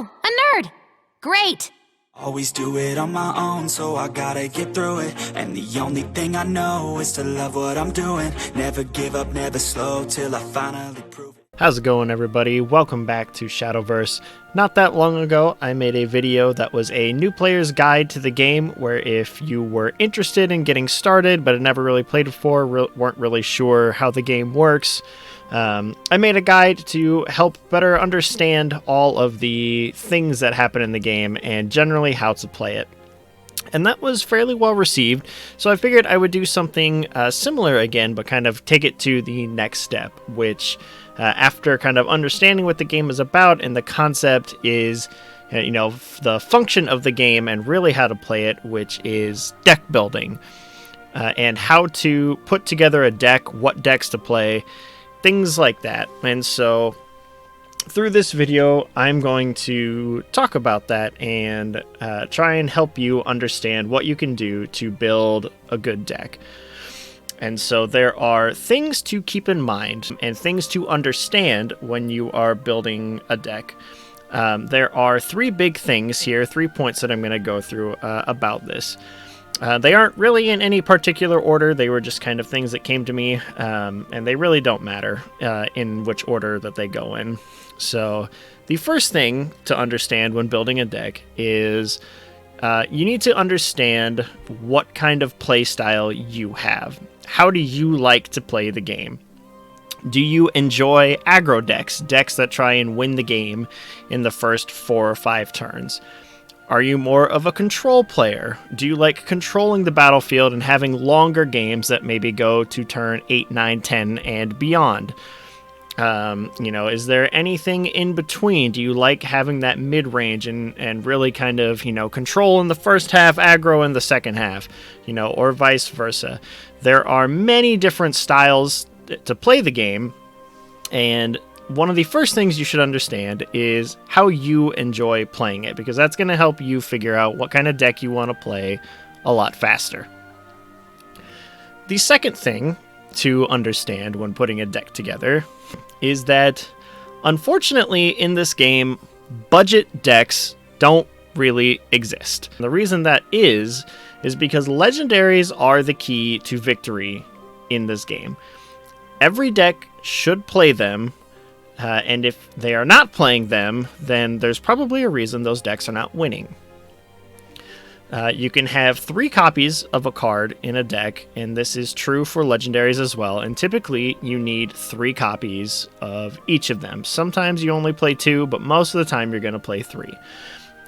Oh, a nerd! Great! Always do it on my own, so I gotta get through it. And the only thing I know is to love what I'm doing. Never give up, never slow, till I finally prove it. How's it going, everybody? Welcome back to Shadowverse. Not that long ago, I made a video that was a new player's guide to the game, where if you were interested in getting started but had never really played before, weren't really sure how the game works, I made a guide to help better understand all of the things that happen in the game and generally how to play it. And that was fairly well received, so I figured I would do something similar again, but kind of take it to the next step, which after kind of understanding what the game is about and the concept is, the function of the game and really how to play it, which is deck building, and how to put together a deck, what decks to play, things like that. And so through this video, I'm going to talk about that and try and help you understand what you can do to build a good deck. And so there are things to keep in mind and things to understand when you are building a deck. There are three big things here, 3 points that I'm going to go through about this. They aren't really in any particular order. They were just kind of things that came to me, and they really don't matter in which order that they go in. So the first thing to understand when building a deck is you need to understand what kind of play style you have. How do you like to play the game? Do you enjoy aggro decks, decks that try and win the game in the first 4 or 5 turns? Are you more of a control player? Do you like controlling the battlefield and having longer games that maybe go to turn 8, 9, 10, and beyond? Is there anything in between? Do you like having that mid-range and really kind of, control in the first half, aggro in the second half, or vice versa? There are many different styles to play the game, and one of the first things you should understand is how you enjoy playing it, because that's going to help you figure out what kind of deck you want to play a lot faster. The second thing to understand when putting a deck together is that, unfortunately, in this game, budget decks don't really exist. The reason that is because legendaries are the key to victory in this game. Every deck should play them, and if they are not playing them, then there's probably a reason those decks are not winning. You can have 3 copies of a card in a deck, and this is true for legendaries as well, and typically you need 3 copies of each of them. Sometimes you only play 2, but most of the time you're going to play 3.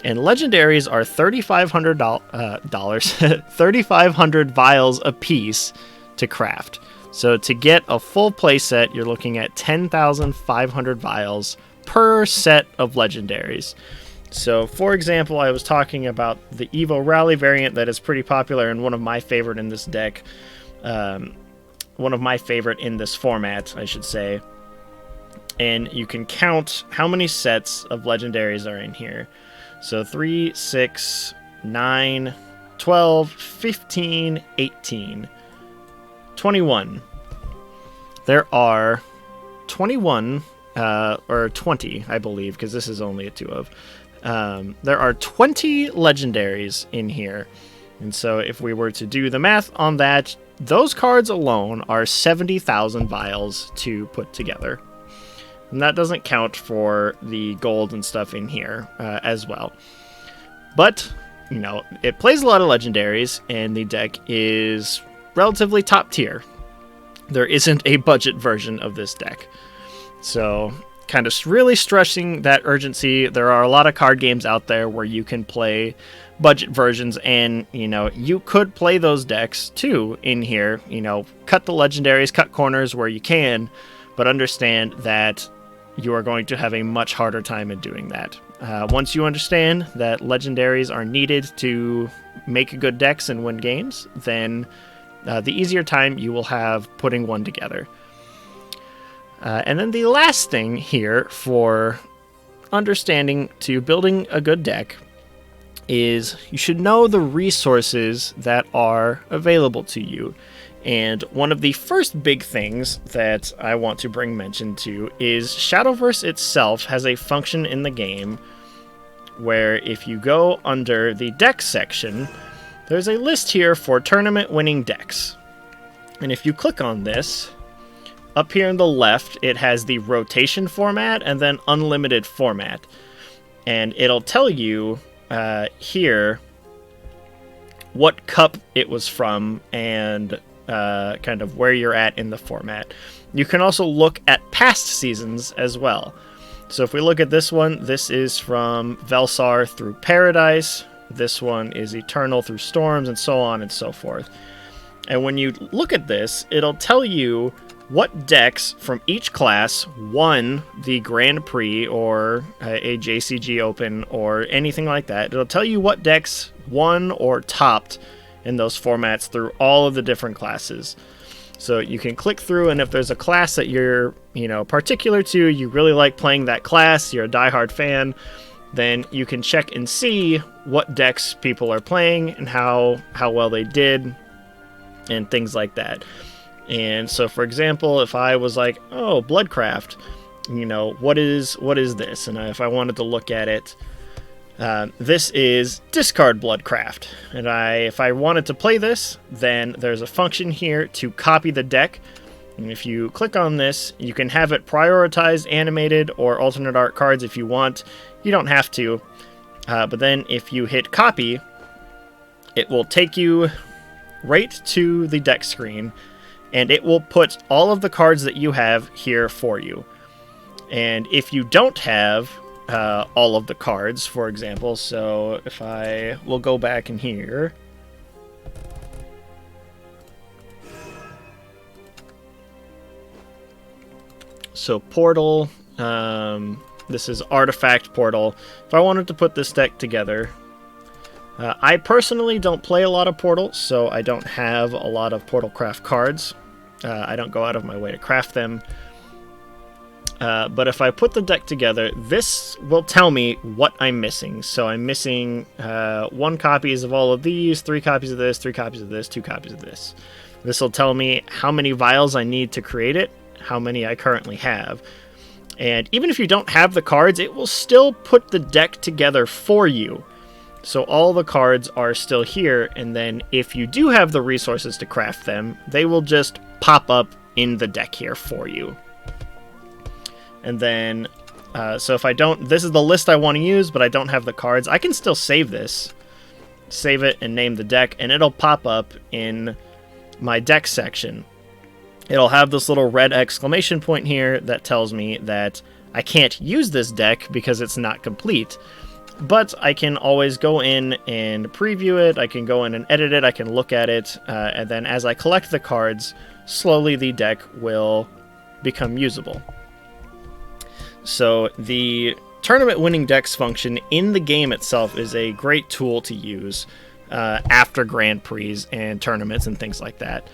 And legendaries are $3,500 vials a piece to craft. So to get a full playset, you're looking at 10,500 vials per set of legendaries. So, for example, I was talking about the Evo Rally variant that is pretty popular and one of my favorite in this deck. One of my favorite in this format, I should say. And you can count how many sets of legendaries are in here. So 3, 6, 9, 12, 15, 18, 21. There are 21, or 20, I believe, because this is only a 2 of. There are 20 legendaries in here. And so if we were to do the math on that, those cards alone are 70,000 vials to put together. And that doesn't count for the gold and stuff in here as well. But, it plays a lot of legendaries, and the deck is relatively top tier. There isn't a budget version of this deck. So, kind of really stressing that urgency. There are a lot of card games out there where you can play budget versions, and, you could play those decks too in here. Cut the legendaries, cut corners where you can, but understand that you are going to have a much harder time in doing that. Once you understand that legendaries are needed to make good decks and win games, then the easier time you will have putting one together. And then the last thing here for understanding to building a good deck is you should know the resources that are available to you. And one of the first big things that I want to bring mention to is Shadowverse itself has a function in the game where if you go under the deck section, there's a list here for tournament winning decks. And if you click on this, up here on the left, it has the rotation format and then unlimited format. And it'll tell you here what cup it was from and kind of where you're at in the format. You can also look at past seasons as well. So if we look at this one, this is from Velsar through Paradise. This one is Eternal through Storms, and so on and so forth. And when you look at this, it'll tell you what decks from each class won the Grand Prix or a JCG Open or anything like that. It'll tell you what decks won or topped in those formats through all of the different classes. So you can click through, and if there's a class that you're, particular to, you really like playing that class, you're a diehard fan, then you can check and see what decks people are playing and how well they did and things like that. And so, for example, if I was like, oh, Bloodcraft, what is this? And if I wanted to look at it, this is discard Bloodcraft. And if I wanted to play this, then there's a function here to copy the deck. And if you click on this, you can have it prioritize animated or alternate art cards if you want. You don't have to. But then if you hit copy, it will take you right to the deck screen, and it will put all of the cards that you have here for you. And if you don't have all of the cards, for example, so if I will go back in here, so Portal, this is Artifact Portal. If I wanted to put this deck together, I personally don't play a lot of Portal, so I don't have a lot of Portal craft cards. I don't go out of my way to craft them. But if I put the deck together, this will tell me what I'm missing. So I'm missing 1 copies of all of these, 3 copies of this, 3 copies of this, 2 copies of this. This will tell me how many vials I need to create it, how many I currently have. And even if you don't have the cards, it will still put the deck together for you. So all the cards are still here, and then if you do have the resources to craft them, they will just pop up in the deck here for you. And then, so if I don't, this is the list I want to use, but I don't have the cards, I can still save this. Save it and name the deck, and it'll pop up in my deck section. It'll have this little red exclamation point here that tells me that I can't use this deck because it's not complete. But I can always go in and preview it, I can go in and edit it, I can look at it, and then as I collect the cards, slowly the deck will become usable. So the tournament winning decks function in the game itself is a great tool to use after Grand Prix and tournaments and things like that.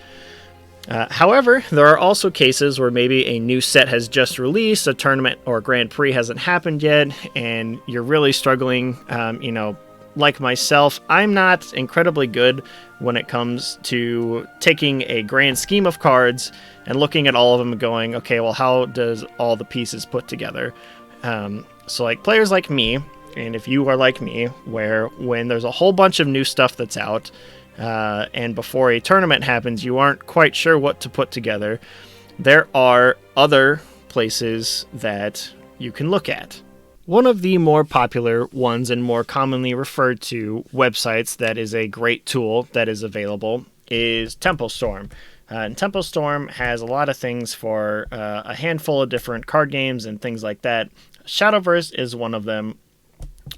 However, there are also cases where maybe a new set has just released, a tournament or Grand Prix hasn't happened yet, and you're really struggling. Like myself, I'm not incredibly good when it comes to taking a grand scheme of cards and looking at all of them and going, okay, well, how does all the pieces put together? So like players like me, and if you are like me, where when there's a whole bunch of new stuff that's out, and before a tournament happens, you aren't quite sure what to put together, there are other places that you can look at. One of the more popular ones and more commonly referred to websites that is a great tool that is available is Tempo Storm. And Tempo Storm has a lot of things for a handful of different card games and things like that. Shadowverse is one of them,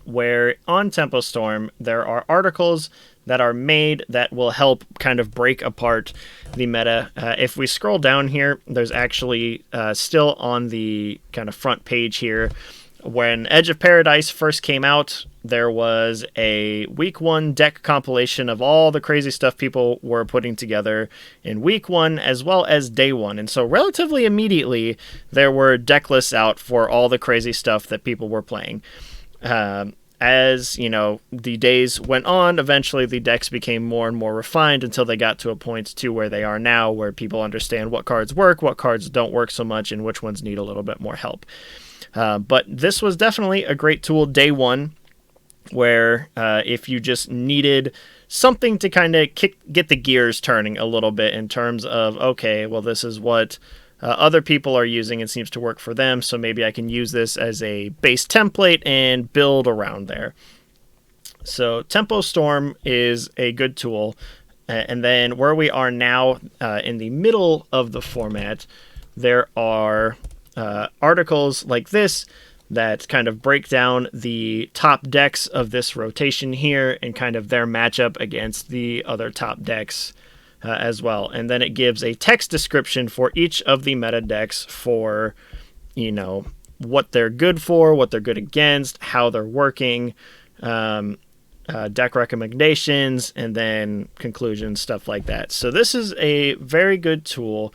where on Tempo Storm there are articles that are made that will help kind of break apart the meta. If we scroll down here, there's actually still on the kind of front page here, when Edge of Paradise first came out, there was a week 1 deck compilation of all the crazy stuff people were putting together in week 1 as well as day 1. And so relatively immediately, there were deck lists out for all the crazy stuff that people were playing. As, the days went on, eventually the decks became more and more refined until they got to a point to where they are now, where people understand what cards work, what cards don't work so much, and which ones need a little bit more help. But this was definitely a great tool day 1. where if you just needed something to kind of get the gears turning a little bit in terms of, okay, well, this is what other people are using and seems to work for them, so maybe I can use this as a base template and build around there. So Tempo Storm is a good tool. And then where we are now in the middle of the format, there are articles like this that kind of break down the top decks of this rotation here and kind of their matchup against the other top decks as well. And then it gives a text description for each of the meta decks for, you know, what they're good for, what they're good against, how they're working, deck recommendations, and then conclusions, stuff like that. So this is a very good tool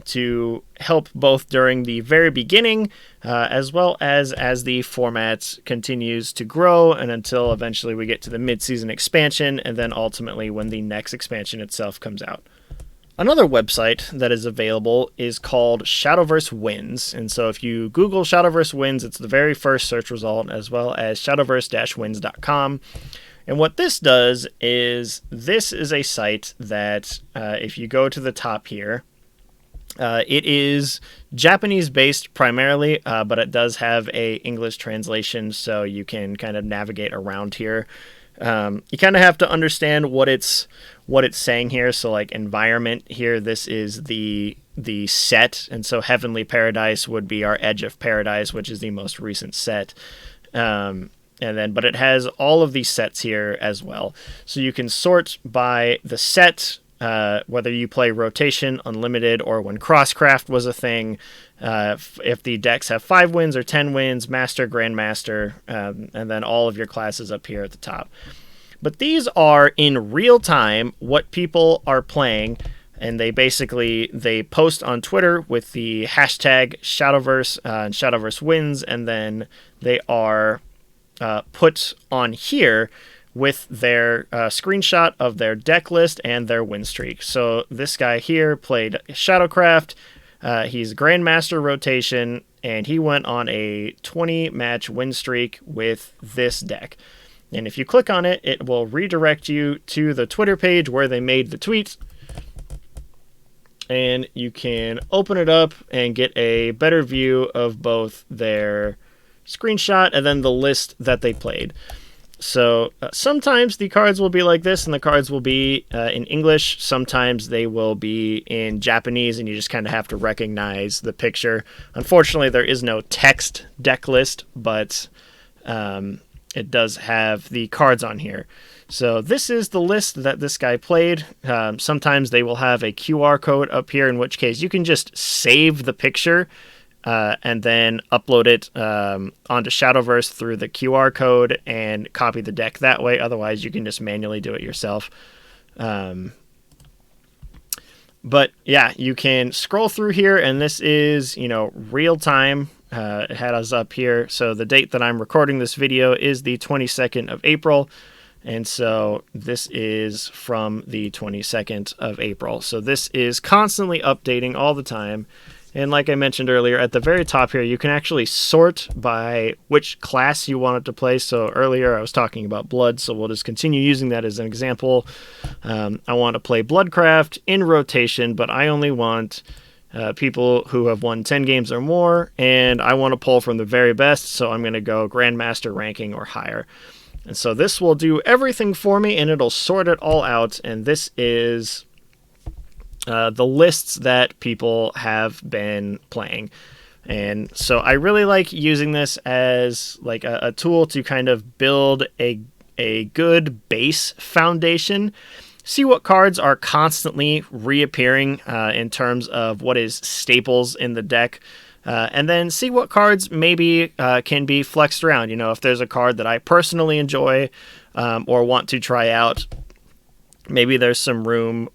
to help both during the very beginning as well as the format continues to grow and until eventually we get to the mid-season expansion and then ultimately when the next expansion itself comes out. Another website that is available is called Shadowverse Wins, and so if you Google Shadowverse Wins, it's the very first search result, as well as shadowverse-wins.com. And what this does is, this is a site that, if you go to the top here, it is Japanese-based primarily, but it does have a English translation, so you can kind of navigate around here. You kind of have to understand what it's saying here. So like environment here, this is the set, and so Heavenly Paradise would be our Edge of Paradise, which is the most recent set. And then, but it has all of these sets here as well. So you can sort by the set, whether you play rotation, unlimited, or when Crosscraft was a thing. If the decks have 5 wins or 10 wins, Master, Grandmaster, and then all of your classes up here at the top. But these are in real time what people are playing, and they post on Twitter with the hashtag Shadowverse and Shadowverse Wins, and then they are put on here with their screenshot of their deck list and their win streak. So this guy here played Shadowcraft. He's Grandmaster rotation, and he went on a 20-match win streak with this deck. And if you click on it, it will redirect you to the Twitter page where they made the tweet. And you can open it up and get a better view of both their screenshot and then the list that they played. So sometimes the cards will be like this, and the cards will be in English. Sometimes they will be in Japanese, and you just kind of have to recognize the picture. Unfortunately, there is no text deck list, but it does have the cards on here. So this is the list that this guy played. Sometimes they will have a QR code up here, in which case you can just save the picture and then upload it onto Shadowverse through the QR code and copy the deck that way. Otherwise, you can just manually do it yourself. But yeah, you can scroll through here, and this is, real time. It had us up here. So the date that I'm recording this video is the 22nd of April. And so this is from the 22nd of April. So this is constantly updating all the time. And like I mentioned earlier, at the very top here, you can actually sort by which class you want it to play. So earlier I was talking about Blood, so we'll just continue using that as an example. I want to play Bloodcraft in rotation, but I only want people who have won 10 games or more, and I want to pull from the very best, so I'm going to go Grandmaster ranking or higher. And so this will do everything for me, and it'll sort it all out, and this is the lists that people have been playing. And so I really like using this as like a tool to kind of build a good base foundation, see what cards are constantly reappearing in terms of what is staples in the deck, and then see what cards maybe can be flexed around. If there's a card that I personally enjoy or want to try out, maybe there's some room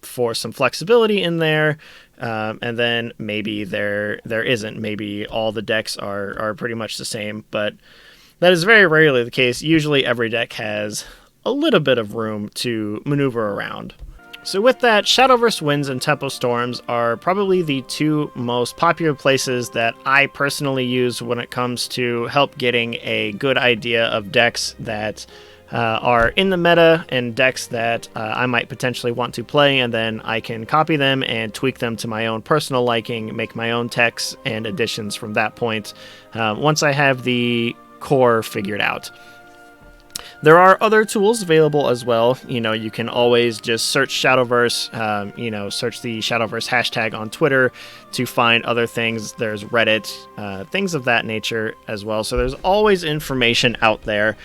for some flexibility in there, and then maybe there isn't. Maybe all the decks are pretty much the same, but that is very rarely the case. Usually every deck has a little bit of room to maneuver around. So with that, Shadowverse Winds and Tempo Storms are probably the two most popular places that I personally use when it comes to help getting a good idea of decks that are in the meta and decks that I might potentially want to play, and then I can copy them and tweak them to my own personal liking, make my own techs and additions from that point, once I have the core figured out. There are other tools available as well. You know, you can always just search Shadowverse, you know, search the Shadowverse hashtag on Twitter to find other things. There's Reddit, things of that nature as well. So there's always information out there.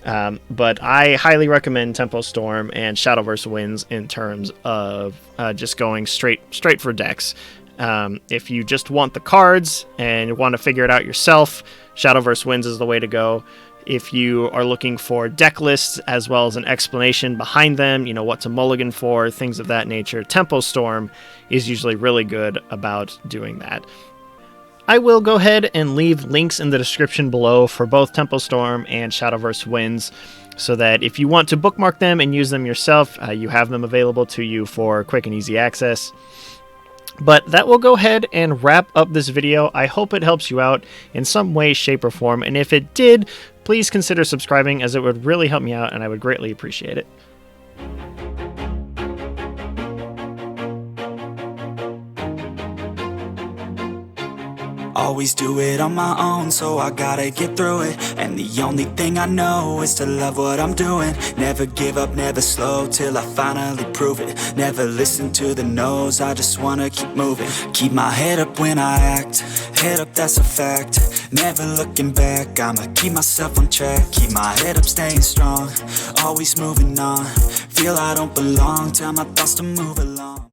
But I highly recommend Tempo Storm and Shadowverse Winds in terms of just going straight for decks. If you just want the cards and want to figure it out yourself, Shadowverse Winds is the way to go. If you are looking for deck lists as well as an explanation behind them, you know, what to mulligan for, things of that nature, Tempo Storm is usually really good about doing that. I will go ahead and leave links in the description below for both Tempo Storm and Shadowverse Winds, so that if you want to bookmark them and use them yourself, you have them available to you for quick and easy access. But that will go ahead and wrap up this video. I hope it helps you out in some way, shape, or form, and if it did, please consider subscribing, as it would really help me out and I would greatly appreciate it. Always do it on my own, so I gotta get through it. And the only thing I know is to love what I'm doing. Never give up, never slow, till I finally prove it. Never listen to the no's, I just wanna keep moving. Keep my head up when I act, head up, that's a fact. Never looking back, I'ma keep myself on track. Keep my head up, staying strong, always moving on. Feel I don't belong, tell my thoughts to move along.